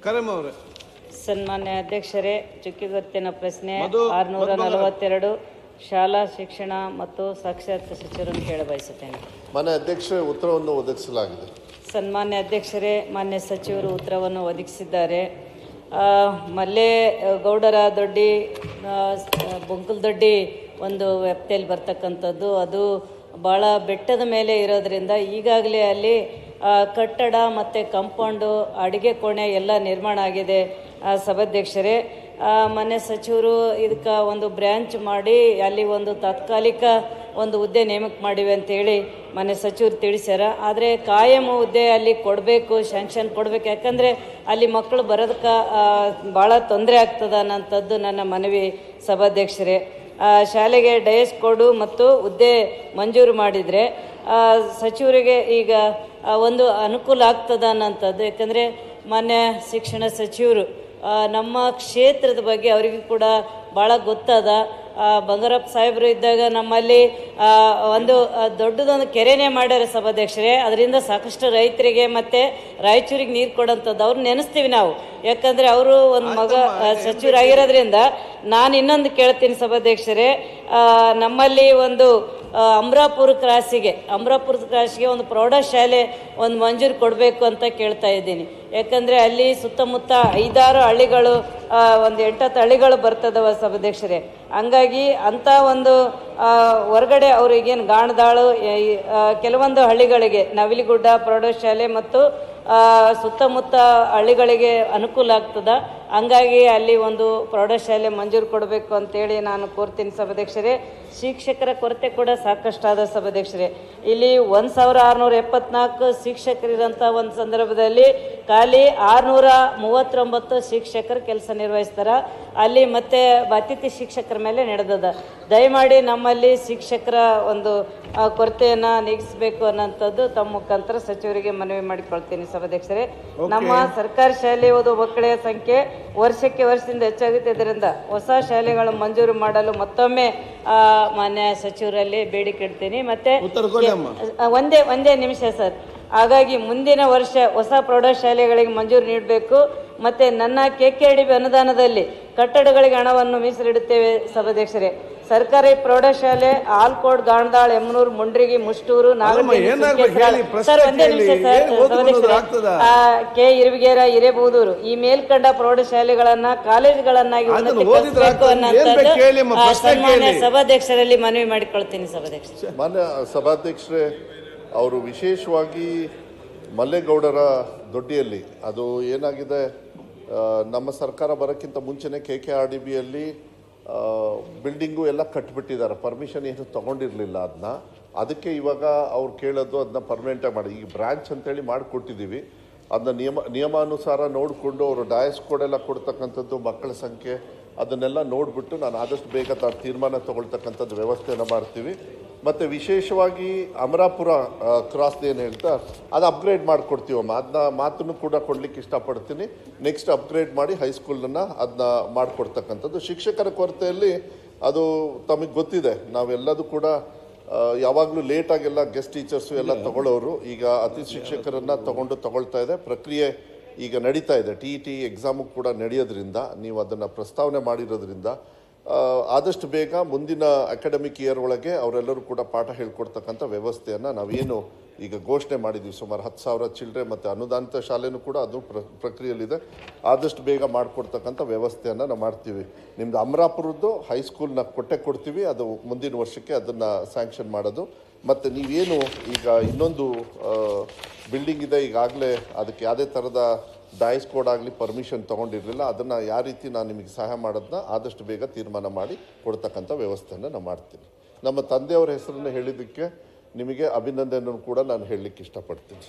ಕರೆಮ್ ಅವರೇ. ಸನ್ಮಾನ್ಯ ಅಧ್ಯಕ್ಷರೇ, ಚುಕ್ಕಿಗುರುತಿನ ಪ್ರಶ್ನೆ 642 ಶಾಲಾ ಶಿಕ್ಷಣ ಮತ್ತು ಸಾಕ್ಷರತಾ ಸಚಿವರನ್ನು ಕೇಳಬಯಸುತ್ತೇನೆ. ಮಾನ್ಯ ಅಧ್ಯಕ್ಷರೇ, ಉತ್ತರವನ್ನು ಒದಗಿಸಲಾಗಿದೆ. ಸನ್ಮಾನ್ಯ ಅಧ್ಯಕ್ಷರೇ, ಮಾನ್ಯ ಸಚಿವರು ಉತ್ತರವನ್ನು ಒದಗಿಸಿದ್ದಾರೆ. ಮಲ್ಲೆ ಗೌಡರ ದೊಡ್ಡಿ ಬೊಂಕಲದೊಡ್ಡಿ ಒಂದು ವ್ಯಾಪ್ತಿಯಲ್ಲಿ ಬರ್ತಕ್ಕಂಥದ್ದು. ಅದು ಭಾಳ ಬೆಟ್ಟದ ಮೇಲೆ ಇರೋದರಿಂದ ಈಗಾಗಲೇ ಅಲ್ಲಿ ಕಟ್ಟಡ ಮತ್ತು ಕಾಂಪೌಂಡು, ಅಡುಗೆ ಕೋಣೆ ಎಲ್ಲ ನಿರ್ಮಾಣ ಆಗಿದೆ. ಸಭಾಧ್ಯಕ್ಷರೇ, ಮಾನ್ಯ ಸಚಿವರು ಇದಕ್ಕೆ ಒಂದು ಬ್ರ್ಯಾಂಚ್ ಮಾಡಿ ಅಲ್ಲಿ ಒಂದು ತಾತ್ಕಾಲಿಕ ಒಂದು ಹುದ್ದೆ ನೇಮಕ ಮಾಡಿವೆ ಅಂತೇಳಿ ಮಾನ್ಯ ಸಚಿವರು ತಿಳಿಸ್ಯಾರ. ಆದರೆ ಕಾಯಂ ಹುದ್ದೆ ಅಲ್ಲಿ ಕೊಡಬೇಕು, ಶಾಂಕ್ಷನ್ ಕೊಡಬೇಕು. ಯಾಕಂದರೆ ಅಲ್ಲಿ ಮಕ್ಕಳು ಬರೋದಕ್ಕೆ ಭಾಳ ತೊಂದರೆ ಆಗ್ತದೆ ಅನ್ನೋಂಥದ್ದು ನನ್ನ ಮನವಿ. ಸಭಾಧ್ಯಕ್ಷರೇ, ಶಾಲೆಗೆ ಡಯಸ್ ಕೊಡು ಮತ್ತು ಹುದ್ದೆ ಮಂಜೂರು ಮಾಡಿದರೆ ಸಚಿವರಿಗೆ ಈಗ ಒಂದು ಅನುಕೂಲ ಆಗ್ತದ ಅನ್ನೋಂಥದ್ದು. ಯಾಕಂದರೆ ಮಾನ್ಯ ಶಿಕ್ಷಣ ಸಚಿವರು ನಮ್ಮ ಕ್ಷೇತ್ರದ ಬಗ್ಗೆ ಅವರಿಗೂ ಕೂಡ ಭಾಳ ಗೊತ್ತದ. ಬಂಗಾರಪ್ಪ ಸಾಹೇಬರು ಇದ್ದಾಗ ನಮ್ಮಲ್ಲಿ ಒಂದು ದೊಡ್ಡದೊಂದು ಕೆರೆನೇ ಮಾಡ್ಯಾರ ಸಭಾಧ್ಯಕ್ಷರೇ. ಅದರಿಂದ ಸಾಕಷ್ಟು ರೈತರಿಗೆ ಮತ್ತು ರಾಯಚೂರಿಗೆ ನೀರು ಕೊಡೋಂಥದ್ದು ಅವ್ರು ನೆನೆಸ್ತೀವಿ ನಾವು. ಯಾಕಂದರೆ ಅವರು ಒಂದು ಮಗ ಸಚಿವರಾಗಿರೋದ್ರಿಂದ ನಾನು ಇನ್ನೊಂದು ಕೇಳ್ತೀನಿ ಸಭಾಧ್ಯಕ್ಷರೇ, ನಮ್ಮಲ್ಲಿ ಒಂದು ಅಮರಾಪುರ ಕ್ರಾಸಿಗೆ ಒಂದು ಪ್ರೌಢಶಾಲೆ ಒಂದು ಮಂಜೂರು ಕೊಡಬೇಕು ಅಂತ ಕೇಳ್ತಾ ಇದ್ದೀನಿ. ಯಾಕಂದರೆ ಅಲ್ಲಿ ಸುತ್ತಮುತ್ತ 5-6 ಹಳ್ಳಿಗಳು, ಒಂದು 8-10 ಹಳ್ಳಿಗಳು ಬರ್ತದವ ಸಭಾಧ್ಯಕ್ಷರೇ. ಹಂಗಾಗಿ ಅಂಥ ಒಂದು ಹೊರಗಡೆ ಅವ್ರಿಗೇನು ಗಾಣದಾಳು ಕೆಲವೊಂದು ಹಳ್ಳಿಗಳಿಗೆ ನವಿಲಿಗುಡ್ಡ ಪ್ರೌಢಶಾಲೆ ಮತ್ತು ಸುತ್ತಮುತ್ತ ಹಳ್ಳಿಗಳಿಗೆ ಅನುಕೂಲ ಆಗ್ತದೆ. ಹಂಗಾಗಿ ಅಲ್ಲಿ ಒಂದು ಪ್ರೌಢಶಾಲೆ ಮಂಜೂರು ಕೊಡಬೇಕು ಅಂತೇಳಿ ನಾನು ಕೋರ್ತೀನಿ ಸಭಾಧ್ಯಕ್ಷರೇ. ಶಿಕ್ಷಕರ ಕೊರತೆ ಕೂಡ ಸಾಕಷ್ಟಾದ ಸಭಾಧ್ಯಕ್ಷರೇ. ಇಲ್ಲಿ 1674 ಶಿಕ್ಷಕರಿರೋಂಥ ಒಂದು ಸಂದರ್ಭದಲ್ಲಿ ಖಾಲಿ 639 ಶಿಕ್ಷಕರು ಕೆಲಸ ನಿರ್ವಹಿಸ್ತಾರೆ. ಅಲ್ಲಿ ಮತ್ತೆ ಅತಿಥಿ ಶಿಕ್ಷಕರ ಮೇಲೆ ನಡೆದದ. ದಯಮಾಡಿ ನಮ್ಮಲ್ಲಿ ಶಿಕ್ಷಕರ ಒಂದು ಕೊರತೆಯನ್ನು ನೀಗಿಸಬೇಕು ಅನ್ನೋಂಥದ್ದು ತಮ್ಮ ಮುಖಾಂತರ ಸಚಿವರಿಗೆ ಮನವಿ ಮಾಡಿಕೊಳ್ತೀನಿ ಸಭಾಧ್ಯಕ್ಷರೇ. ನಮ್ಮ ಸರ್ಕಾರಿ ಶಾಲೆ ಓದುವ ಮಕ್ಕಳ ಸಂಖ್ಯೆ ವರ್ಷದಿಂದ ಹೆಚ್ಚಾಗುತ್ತಿದ್ದರಿಂದ ಹೊಸ ಶಾಲೆಗಳು ಮಂಜೂರು ಮಾಡಲು ಮತ್ತೊಮ್ಮೆ ಮಾನ್ಯ ಸಚಿವರಲ್ಲಿ ಬೇಡಿಕೆ ಇಡ್ತೀನಿ. ಮತ್ತೆ ಒಂದೇ ನಿಮಿಷ ಸರ್. ಹಾಗಾಗಿ ಮುಂದಿನ ವರ್ಷ ಹೊಸ ಪ್ರೌಢಶಾಲೆಗಳಿಗೆ ಮಂಜೂರು ನೀಡಬೇಕು. ಮತ್ತು ನನ್ನ KKDB ಅನುದಾನದಲ್ಲಿ ಕಟ್ಟಡಗಳಿಗೆ ಹಣವನ್ನು ಮೀಸಲಿಡುತ್ತೇವೆ ಸಭಾಧ್ಯಕ್ಷರೇ. ಸರ್ಕಾರಿ ಪ್ರೌಢಶಾಲೆ ಆಲ್ಕೋಡ್, ಗಾಣದಾಳ್, ಎಮ್ನೂರು, ಮುಂಡ್ರಿಗಿ, ಮುಷ್ಟೂರು, ಸರ್ ಒಂದೇ ನಿಮಿಷ ಸರ್. ಕೆ ಇರುವಿಗೇರ, ಹಿರೇಬೂದೂರು ಈ ಮೇಲ್ಕಂಡ ಪ್ರೌಢಶಾಲೆಗಳನ್ನ ಕಾಲೇಜುಗಳನ್ನಾಗಿ ಉನ್ನತೀಕರಿಸಬೇಕು ಅನ್ನೋಂಥದ್ದು ಸನ್ಮಾನ್ಯ ಸಭಾಧ್ಯಕ್ಷರಲ್ಲಿ ಮನವಿ ಮಾಡಿಕೊಳ್ತೀನಿ ಸಭಾಧ್ಯಕ್ಷ. ಮಾನ್ಯ ಸಭಾಧ್ಯಕ್ಷರೇ, ಅವರು ವಿಶೇಷವಾಗಿ ಮಲ್ಲೇಗೌಡರ ದೊಡ್ಡಿಯಲ್ಲಿ ಅದು ಏನಾಗಿದೆ, ನಮ್ಮ ಸರ್ಕಾರ ಬರೋಕ್ಕಿಂತ ಮುಂಚೆನೇ KKRDBಯಲ್ಲಿ ಬಿಲ್ಡಿಂಗು ಎಲ್ಲ ಕಟ್ಟಿಬಿಟ್ಟಿದ್ದಾರೆ. ಪರ್ಮಿಷನ್ ಏನು ತೊಗೊಂಡಿರಲಿಲ್ಲ ಅದಕ್ಕೆ ಇವಾಗ ಅವ್ರು ಕೇಳೋದು ಅದನ್ನ ಪರ್ಮನೆಂಟಾಗಿ ಮಾಡಿ ಈಗ ಬ್ರಾಂಚ್ ಅಂತೇಳಿ ಮಾಡಿಕೊಟ್ಟಿದ್ದೀವಿ. ಅದನ್ನ ನಿಯಮಾನುಸಾರ ನೋಡಿಕೊಂಡು ಅವರು ಡಯಸ್ ಕೋಡೆಲ್ಲ ಕೊಡ್ತಕ್ಕಂಥದ್ದು, ಮಕ್ಕಳ ಸಂಖ್ಯೆ ಅದನ್ನೆಲ್ಲ ನೋಡಿಬಿಟ್ಟು ನಾನು ಆದಷ್ಟು ಬೇಗ ತೀರ್ಮಾನ ತಗೊಳ್ತಕ್ಕಂಥದ್ದು ವ್ಯವಸ್ಥೆಯನ್ನು ಮಾಡ್ತೀವಿ. ಮತ್ತು ವಿಶೇಷವಾಗಿ ಅಮರಾಪುರ ಕ್ರಾಸ್ ಏನು ಹೇಳ್ತಾ ಅದು ಅಪ್ಗ್ರೇಡ್ ಮಾಡಿಕೊಡ್ತೀವಮ್ಮ. ಅದನ್ನ ಮಾತನ್ನು ಕೂಡ ಕೊಡಲಿಕ್ಕೆ ಇಷ್ಟಪಡ್ತೀನಿ. ನೆಕ್ಸ್ಟ್ ಅಪ್ಗ್ರೇಡ್ ಮಾಡಿ ಹೈಸ್ಕೂಲನ್ನು ಅದನ್ನ ಮಾಡಿಕೊಡ್ತಕ್ಕಂಥದ್ದು. ಶಿಕ್ಷಕರ ಕೊರತೆಯಲ್ಲಿ ಅದು ತಮಗೆ ಗೊತ್ತಿದೆ, ನಾವೆಲ್ಲದೂ ಕೂಡ ಯಾವಾಗಲೂ ಲೇಟಾಗೆಲ್ಲ ಗೆಸ್ಟ್ ಟೀಚರ್ಸು ಎಲ್ಲ ತಗೊಳ್ಳೋರು. ಈಗ ಅತಿಥಿ ಶಿಕ್ಷಕರನ್ನು ತಗೊಳ್ತಾ ಇದೆ. ಪ್ರಕ್ರಿಯೆ ಈಗ ನಡೀತಾ ಇದೆ. TET ಎಕ್ಸಾಮು ಕೂಡ ನಡೆಯೋದ್ರಿಂದ ನೀವು ಅದನ್ನು ಪ್ರಸ್ತಾವನೆ ಮಾಡಿರೋದ್ರಿಂದ ಆದಷ್ಟು ಬೇಗ ಮುಂದಿನ ಅಕಾಡೆಮಿಕ್ ಇಯರ್ ಒಳಗೆ ಅವರೆಲ್ಲರೂ ಕೂಡ ಪಾಠ ಹೇಳ್ಕೊಡ್ತಕ್ಕಂಥ ವ್ಯವಸ್ಥೆಯನ್ನು ನಾವೇನು ಈಗ ಘೋಷಣೆ ಮಾಡಿದ್ದೀವಿ. ಸುಮಾರು 10,000 ಚಿಲ್ಡ್ರೆ ಮತ್ತು ಅನುದಾನಿತ ಶಾಲೆನೂ ಕೂಡ ಅದು ಪ್ರಕ್ರಿಯೆಯಲ್ಲಿದೆ. ಆದಷ್ಟು ಬೇಗ ಮಾಡಿಕೊಡ್ತಕ್ಕಂಥ ವ್ಯವಸ್ಥೆಯನ್ನು ನಾವು ಮಾಡ್ತೀವಿ. ನಿಮ್ಮದು ಅಮರಾಪುರದ್ದು ಹೈಸ್ಕೂಲ್ನ ಕೊಡ್ತೀವಿ. ಅದು ಮುಂದಿನ ವರ್ಷಕ್ಕೆ ಅದನ್ನು ಸ್ಯಾಂಕ್ಷನ್ ಮಾಡೋದು. ಮತ್ತು ನೀವೇನು ಈಗ ಇನ್ನೊಂದು ಬಿಲ್ಡಿಂಗ್ ಇದೆ, ಈಗಾಗಲೇ ಅದಕ್ಕೆ ಯಾವುದೇ ಥರದ ಡಯಸ್ ಕೋಡ್ ಆಗಲಿ ಪರ್ಮಿಷನ್ ತೊಗೊಂಡಿರಲಿಲ್ಲ. ಅದನ್ನು ಯಾವ ರೀತಿ ನಾನು ನಿಮಗೆ ಸಹಾಯ ಮಾಡೋದನ್ನ ಆದಷ್ಟು ಬೇಗ ತೀರ್ಮಾನ ಮಾಡಿ ಕೊಡ್ತಕ್ಕಂಥ ವ್ಯವಸ್ಥೆಯನ್ನು ನಾನು ಮಾಡ್ತೀನಿ. ನಮ್ಮ ತಂದೆಯವರ ಹೆಸರನ್ನು ಹೇಳಿದ್ದಕ್ಕೆ ನಿಮಗೆ ಅಭಿನಂದನೆಯನ್ನು ಕೂಡ ನಾನು ಹೇಳಲಿಕ್ಕೆ ಇಷ್ಟಪಡ್ತೀನಿ.